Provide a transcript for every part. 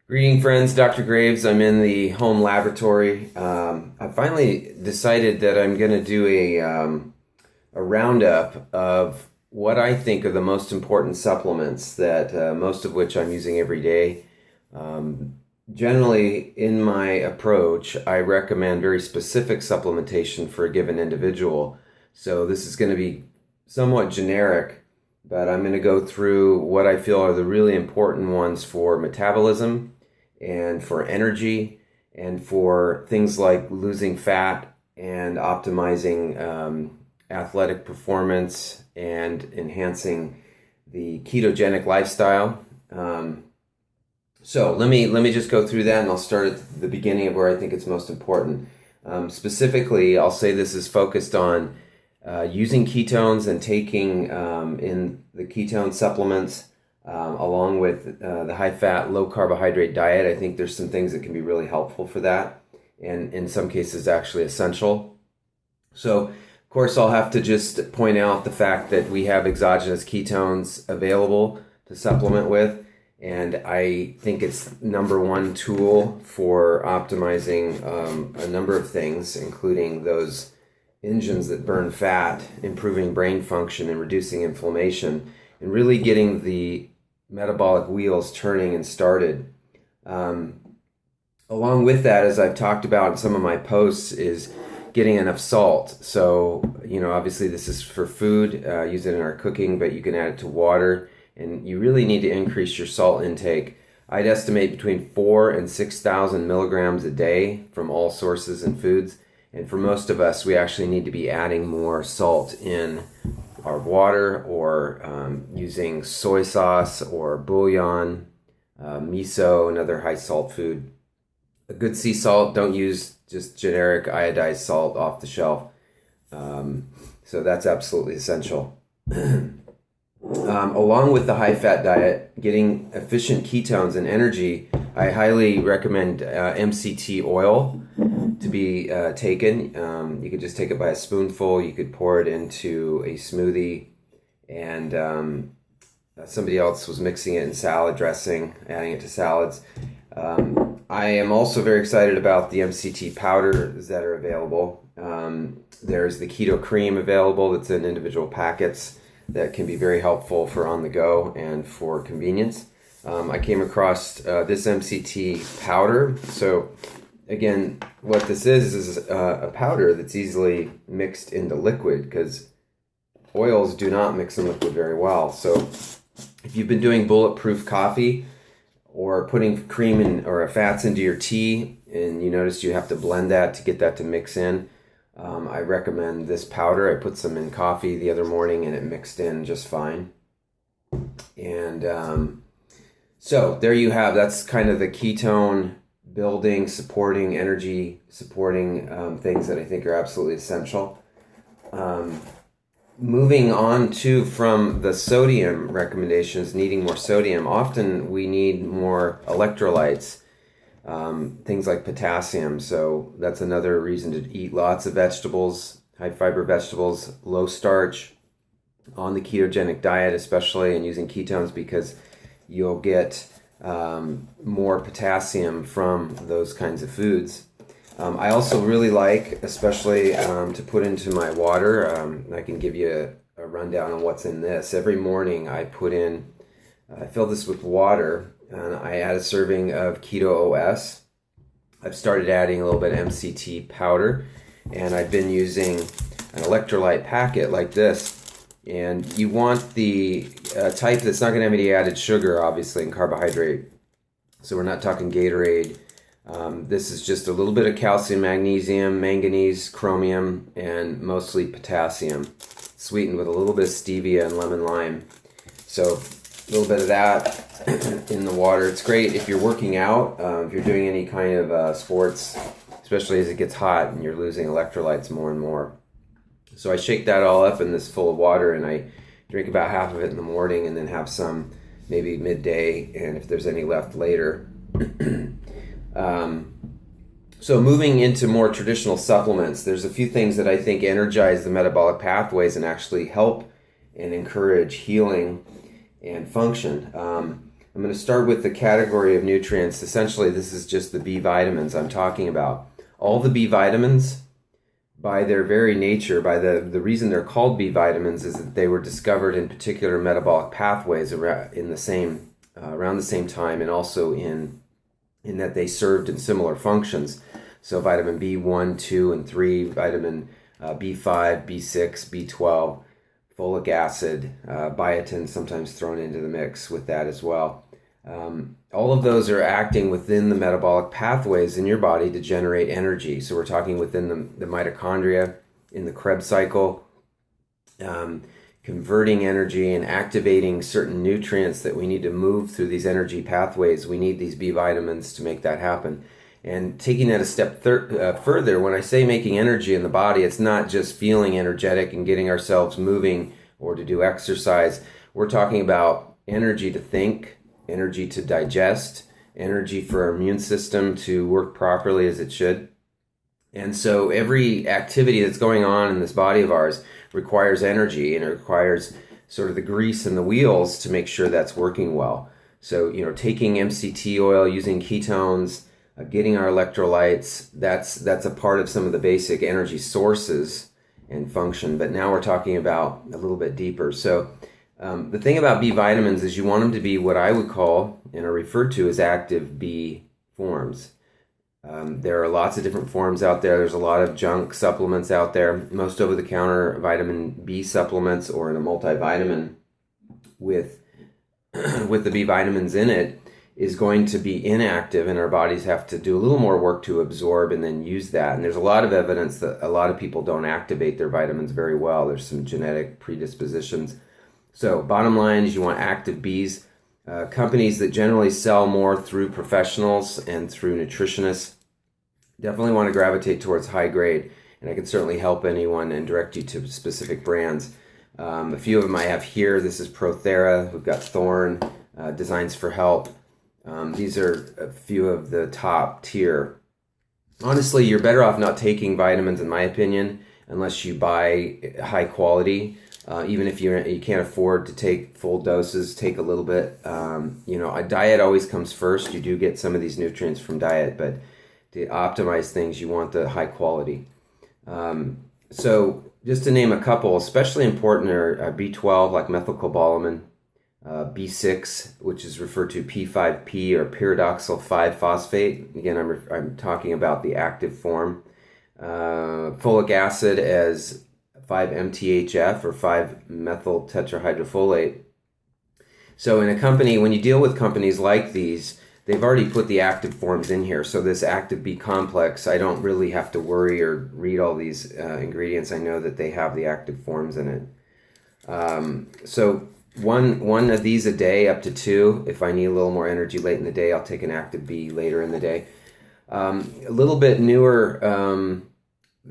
Greeting, friends. Dr. Graves. I'm in the home laboratory. I finally decided that I'm going to do a roundup of what I think are the most important supplements that most of which I'm using every day. Generally, in my approach, I recommend very specific supplementation for a given individual. So this is going to be somewhat generic, but I'm going to go through what I feel are the really important ones for metabolism and for energy and for things like losing fat and optimizing athletic performance and enhancing the ketogenic lifestyle. So let me just go through that, and I'll start at the beginning of where I think it's most important. Specifically, I'll say this is focused on using ketones and taking in the ketone supplements along with the high-fat, low-carbohydrate diet. I think there's some things that can be really helpful for that, and in some cases actually essential. So, of course, I'll have to just point out the fact that we have exogenous ketones available to supplement with, and I think it's number one tool for optimizing a number of things, including those engines that burn fat, improving brain function and reducing inflammation, and really getting the metabolic wheels turning and started. Along with that, as I've talked about in some of my posts, is getting enough salt. So, obviously this is for food, use it in our cooking, but you can add it to water, and you really need to increase your salt intake. I'd estimate between 4,000 and 6,000 milligrams a day from all sources and foods. And for most of us, we actually need to be adding more salt in our water, or using soy sauce or bouillon, miso, another high salt food. A good sea salt, don't use just generic iodized salt off the shelf. So that's absolutely essential. Along with the high-fat diet, getting efficient ketones and energy, I highly recommend MCT oil to be taken. You could just take it by a spoonful. You could pour it into a smoothie, and somebody else was mixing it in salad dressing, adding it to salads. I am also very excited about the MCT powders that are available. There's the keto cream available that's in individual packets that can be very helpful for on the go and for convenience. I came across this MCT powder. So again, what this is a powder that's easily mixed into liquid, because oils do not mix in liquid very well. So if you've been doing bulletproof coffee or putting cream in or fats into your tea, and you notice you have to blend that to get that to mix in, I recommend this powder. I put some in coffee the other morning and it mixed in just fine. And so there you have, that's kind of the ketone building, supporting, energy supporting things that I think are absolutely essential. Moving on from the sodium recommendations, needing more sodium, often we need more electrolytes, things like potassium. So that's another reason to eat lots of vegetables, high fiber vegetables, low starch on the ketogenic diet especially, and using ketones, because you'll get more potassium from those kinds of foods. I also really like, especially to put into my water, I can give you a rundown on what's in this. Every morning I fill this with water, and I add a serving of Keto OS. I've started adding a little bit of MCT powder, and I've been using an electrolyte packet like this. And you want the type that's not going to have any added sugar, obviously, and carbohydrate. So we're not talking Gatorade. This is just a little bit of calcium, magnesium, manganese, chromium, and mostly potassium, sweetened with a little bit of stevia and lemon lime. So a little bit of that in the water. It's great if you're working out, if you're doing any kind of sports, especially as it gets hot and you're losing electrolytes more and more. So I shake that all up in this full of water, and I drink about half of it in the morning, and then have some maybe midday, and if there's any left later. So moving into more traditional supplements, there's a few things that I think energize the metabolic pathways and actually help and encourage healing and function. I'm going to start with the category of nutrients. Essentially, this is just the B vitamins I'm talking about. All the B vitamins, by their very nature, by the reason they're called B vitamins, is that they were discovered in particular metabolic pathways around the same time, and also in that they served in similar functions. So vitamin B1, 2, and 3, vitamin B5, B6, B12, folic acid, biotin sometimes thrown into the mix with that as well. All of those are acting within the metabolic pathways in your body to generate energy. So we're talking within the mitochondria, in the Krebs cycle, converting energy and activating certain nutrients that we need to move through these energy pathways. We need these B vitamins to make that happen. And taking that a step further, when I say making energy in the body, it's not just feeling energetic and getting ourselves moving or to do exercise. We're talking about energy to think, energy to digest, energy for our immune system to work properly as it should. And so every activity that's going on in this body of ours requires energy, and it requires sort of the grease in the wheels to make sure that's working well. So, taking MCT oil, using ketones, getting our electrolytes, that's a part of some of the basic energy sources and function. But now we're talking about a little bit deeper. So the thing about B vitamins is you want them to be what I would call and are referred to as active B forms. There are lots of different forms out there. There's a lot of junk supplements out there. Most over-the-counter vitamin B supplements or in a multivitamin with the B vitamins in it is going to be inactive, and our bodies have to do a little more work to absorb and then use that. And there's a lot of evidence that a lot of people don't activate their vitamins very well. There's some genetic predispositions. So bottom line is you want active Bs. Companies that generally sell more through professionals and through nutritionists definitely want to gravitate towards high grade, and I can certainly help anyone and direct you to specific brands. A few of them I have here. This is Prothera. We've got Thorne, Designs for Help. These are a few of the top tier. Honestly, you're better off not taking vitamins, in my opinion, unless you buy high quality. Even if you can't afford to take full doses, take a little bit. A diet always comes first. You do get some of these nutrients from diet, but to optimize things, you want the high quality. So just to name a couple, especially important are B12, like methylcobalamin, B6, which is referred to P5P or pyridoxal 5-phosphate. Again, I'm talking about the active form. Folic acid as 5-MTHF or 5-methyl tetrahydrofolate. So in a company, when you deal with companies like these, they've already put the active forms in here. So this active B complex, I don't really have to worry or read all these ingredients. I know that they have the active forms in it. So one of these a day, up to 2. If I need a little more energy late in the day, I'll take an active B later in the day. A little bit newer,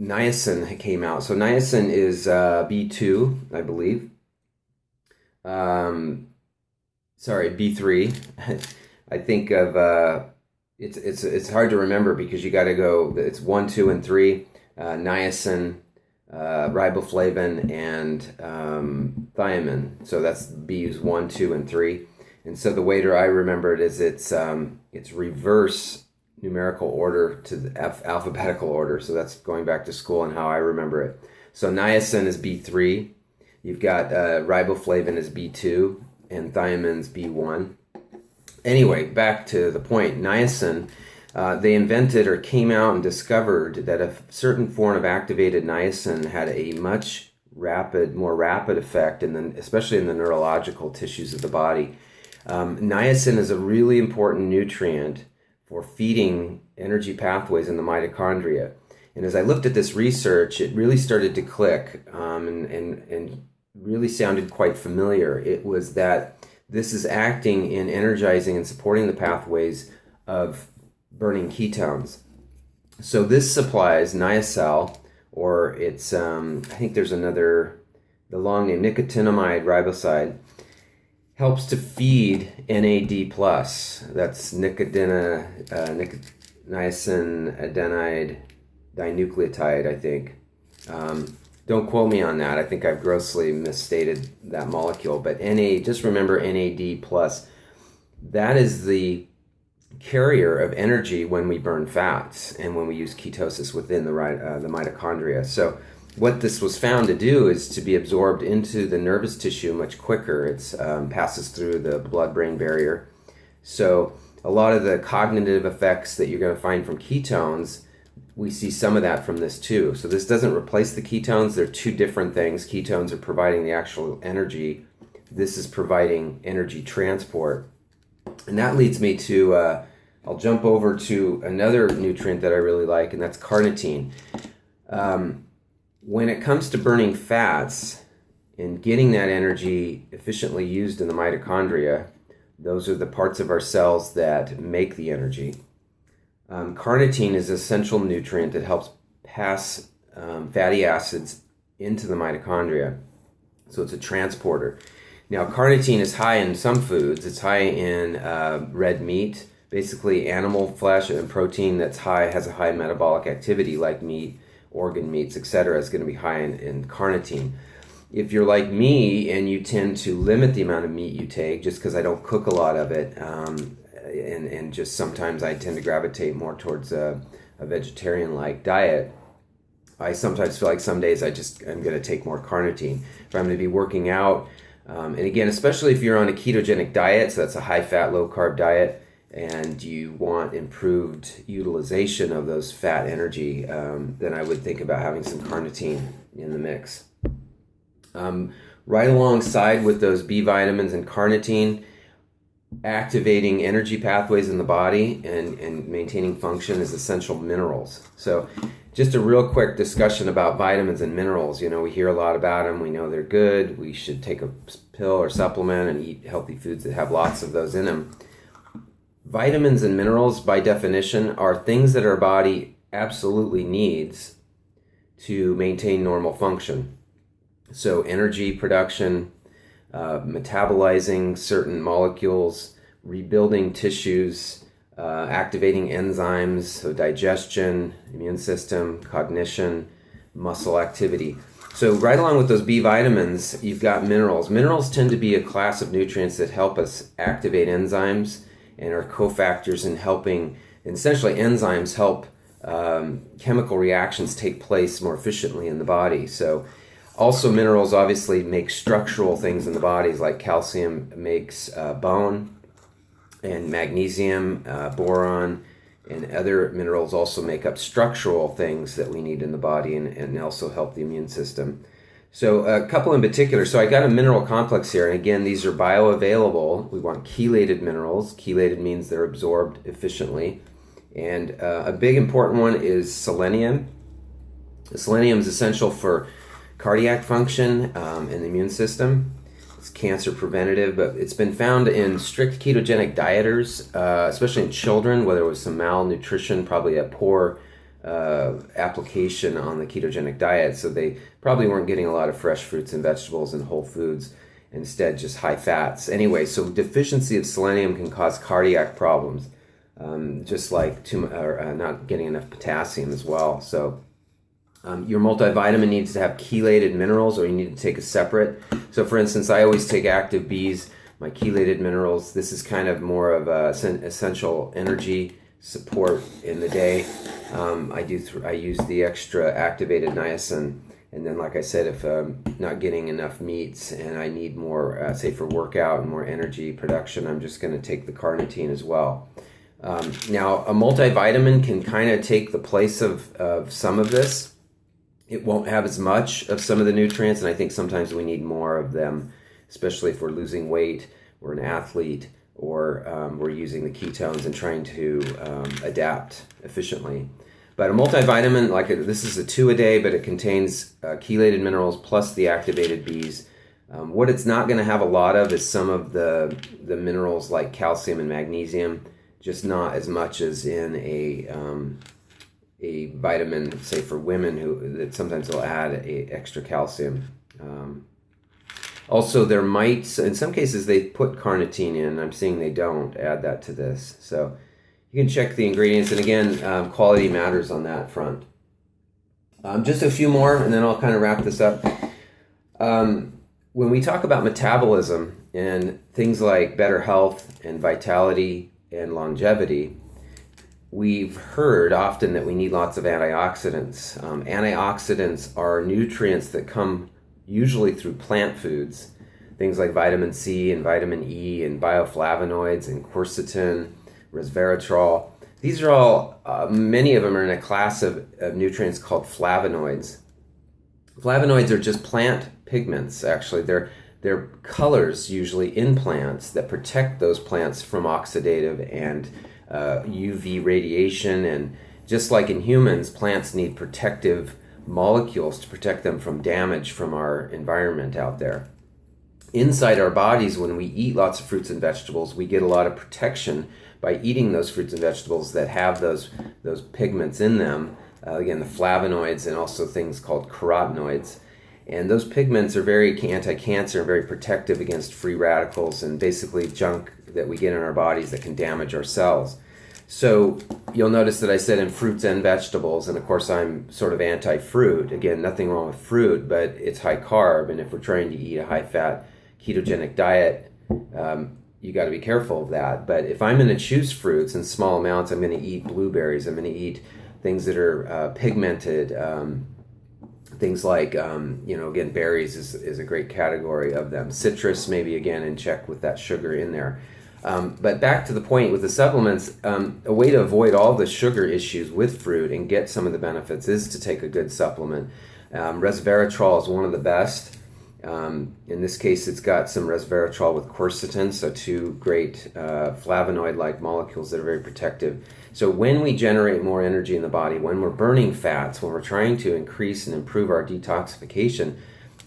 niacin came out. So niacin is B2, I believe. Sorry, B3. I think of it's hard to remember because you got to go. It's 1, 2, and 3. Niacin, riboflavin, and thiamine. So that's B's 1, 2, and 3. And so the way I remember it is it's reverse numerical order to the alphabetical order. So that's going back to school and how I remember it. So niacin is B3. You've got riboflavin is B2, and thiamine's B1. Anyway, back to the point. Niacin, they invented or came out and discovered that a certain form of activated niacin had a much more rapid effect, especially in the neurological tissues of the body. Niacin is a really important nutrient for feeding energy pathways in the mitochondria. And as I looked at this research, it really started to click and really sounded quite familiar. It was that this is acting in energizing and supporting the pathways of burning ketones. So this supplies niacin, or it's, I think there's the long name, nicotinamide riboside, helps to feed NAD+. That's niacin adenine dinucleotide, I think. Don't quote me on that. I think I've grossly misstated that molecule. But just remember NAD+. that is the carrier of energy when we burn fats and when we use ketosis within the mitochondria. So what this was found to do is to be absorbed into the nervous tissue much quicker. It passes through the blood-brain barrier. So a lot of the cognitive effects that you're going to find from ketones, we see some of that from this too. So this doesn't replace the ketones. They're two different things. Ketones are providing the actual energy. This is providing energy transport. And that leads me to, I'll jump over to another nutrient that I really like, and that's carnitine. When it comes to burning fats and getting that energy efficiently used in the mitochondria, those are the parts of our cells that make the energy. Carnitine is an essential nutrient that helps pass fatty acids into the mitochondria. So it's a transporter. Now, carnitine is high in some foods. It's high in red meat, basically animal flesh and protein that's high, has a high metabolic activity like meat, organ meats, etc. is going to be high in carnitine. If you're like me and you tend to limit the amount of meat you take, just because I don't cook a lot of it, and just sometimes I tend to gravitate more towards a vegetarian-like diet, I sometimes feel like some days I'm going to take more carnitine. If I'm going to be working out, and again, especially if you're on a ketogenic diet, so that's a high-fat, low-carb diet, and you want improved utilization of those fat energy, then I would think about having some carnitine in the mix. Right alongside with those B vitamins and carnitine, activating energy pathways in the body and maintaining function is essential minerals. So just a real quick discussion about vitamins and minerals. You know, we hear a lot about them. We know they're good. We should take a pill or supplement and eat healthy foods that have lots of those in them. Vitamins and minerals, by definition, are things that our body absolutely needs to maintain normal function. So energy production, metabolizing certain molecules, rebuilding tissues, activating enzymes, so digestion, immune system, cognition, muscle activity. So right along with those B vitamins, you've got minerals. Minerals tend to be a class of nutrients that help us activate enzymes and are cofactors in helping, essentially enzymes help chemical reactions take place more efficiently in the body. So also minerals obviously make structural things in the bodies, like calcium makes bone, and magnesium, boron, and other minerals also make up structural things that we need in the body and also help the immune system. So a couple in particular. So I got a mineral complex here, and again, these are bioavailable. We want chelated minerals. Chelated means they're absorbed efficiently. And a big important one is selenium. Selenium is essential for cardiac function and the immune system. It's cancer preventative, but it's been found in strict ketogenic dieters, especially in children, where there was some malnutrition, probably a poor application on the ketogenic diet, so they probably weren't getting a lot of fresh fruits and vegetables and whole foods, instead just high fats. Anyway, so deficiency of selenium can cause cardiac problems, just like not getting enough potassium as well. So your multivitamin needs to have chelated minerals, or you need to take a separate. So for instance, I always take Active Bs, my chelated minerals. This is kind of more of a essential energy support in the day. I use the extra activated niacin, and then like I said, if I'm not getting enough meats and I need more, say for workout and more energy production, I'm just going to take the carnitine as well. Now a multivitamin can kind of take the place of some of this. It won't have as much of some of the nutrients, and I think sometimes we need more of them, especially if we're losing weight, we're an athlete, or we're using the ketones and trying to adapt efficiently. But a multivitamin, this is a 2 a day, but it contains chelated minerals plus the activated Bs. What it's not going to have a lot of is some of the minerals like calcium and magnesium, just not as much as in a vitamin, say for women, that sometimes they'll add extra calcium. Also, there might, in some cases, they put carnitine in. I'm seeing they don't add that to this. So you can check the ingredients. And again, quality matters on that front. Just a few more, and then I'll kind of wrap this up. When we talk about metabolism and things like better health and vitality and longevity, we've heard often that we need lots of antioxidants. Antioxidants are nutrients that come usually through plant foods, things like vitamin C and vitamin E and bioflavonoids and quercetin, resveratrol. These are all, many of them are in a class of nutrients called flavonoids. Flavonoids are just plant pigments, actually. They're colors usually in plants that protect those plants from oxidative and UV radiation. And just like in humans, plants need protective molecules to protect them from damage from our environment out there. Inside our bodies, when we eat lots of fruits and vegetables, we get a lot of protection by eating those fruits and vegetables that have those pigments in them. Again, the flavonoids and also things called carotenoids. And those pigments are very anti-cancer and very protective against free radicals and basically junk that we get in our bodies that can damage our cells. So you'll notice that I said in fruits and vegetables, and of course I'm sort of anti-fruit. Again, nothing wrong with fruit, but it's high carb, and if we're trying to eat a high-fat ketogenic diet, you got to be careful of that. But if I'm going to choose fruits in small amounts, I'm going to eat blueberries, I'm going to eat things that are pigmented, things like, again, berries is a great category of them. Citrus, maybe, again, in check with that sugar in there. But back to the point with the supplements, a way to avoid all the sugar issues with fruit and get some of the benefits is to take a good supplement. Resveratrol is one of the best. In this case, it's got some resveratrol with quercetin, so two great flavonoid-like molecules that are very protective. So when we generate more energy in the body, when we're burning fats, when we're trying to increase and improve our detoxification,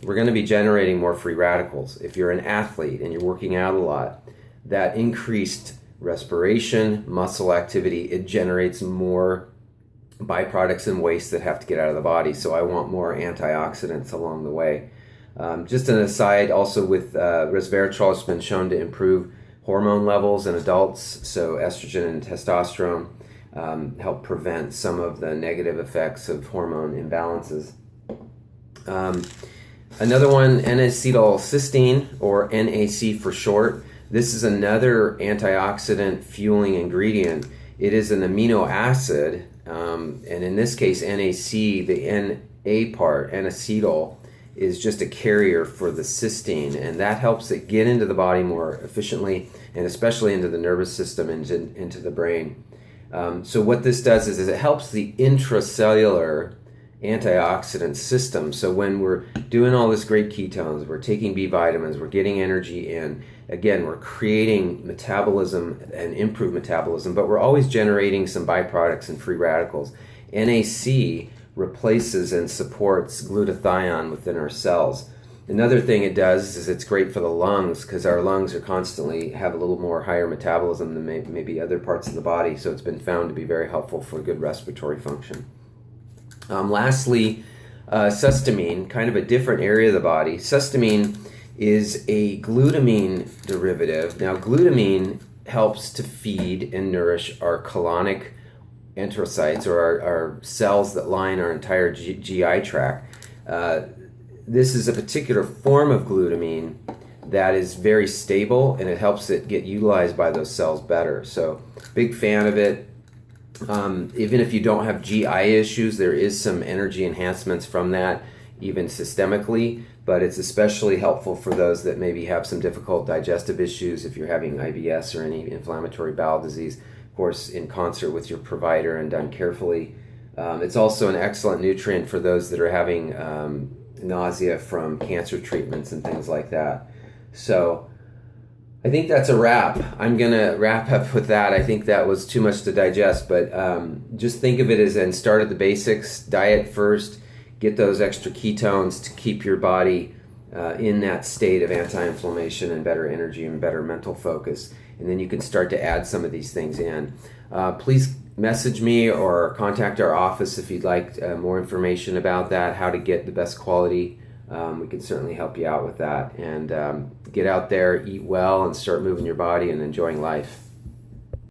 we're going to be generating more free radicals. If you're an athlete and you're working out a lot, that increased respiration, muscle activity, it generates more byproducts and waste that have to get out of the body. So I want more antioxidants along the way. Just an aside, also with resveratrol, it's been shown to improve hormone levels in adults, so estrogen and testosterone help prevent some of the negative effects of hormone imbalances. Another one, N-acetylcysteine, or NAC for short. This is another antioxidant fueling ingredient. It is an amino acid, and in this case, NAC, the NA part, N-acetyl, is just a carrier for the cysteine, and that helps it get into the body more efficiently, and especially into the nervous system and into the brain. So what this does is it helps the intracellular antioxidant system. So when we're doing all this great ketones, we're taking B vitamins, we're getting energy in, again, we're creating metabolism and improved metabolism, but we're always generating some byproducts and free radicals. NAC replaces and supports glutathione within our cells. Another thing it does is it's great for the lungs, because our lungs are constantly have a little more higher metabolism than maybe other parts of the body, so it's been found to be very helpful for good respiratory function. Lastly, sustamin, kind of a different area of the body. Sustamin is a glutamine derivative. Now, glutamine helps to feed and nourish our colonic enterocytes, or our cells that line our entire GI tract. This is a particular form of glutamine that is very stable, and it helps it get utilized by those cells better. So, big fan of it. Even if you don't have GI issues, there is some energy enhancements from that, even systemically, but it's especially helpful for those that maybe have some difficult digestive issues, if you're having IBS or any inflammatory bowel disease, of course, in concert with your provider and done carefully. It's also an excellent nutrient for those that are having nausea from cancer treatments and things like that. So I think that's a wrap. I'm going to wrap up with that. I think that was too much to digest, but just think of it as, and start at the basics. Diet first, get those extra ketones to keep your body in that state of anti-inflammation and better energy and better mental focus. And then you can start to add some of these things in. Please message me or contact our office if you'd like more information about that, how to get the best quality. We can certainly help you out with that. And get out there, eat well, and start moving your body and enjoying life.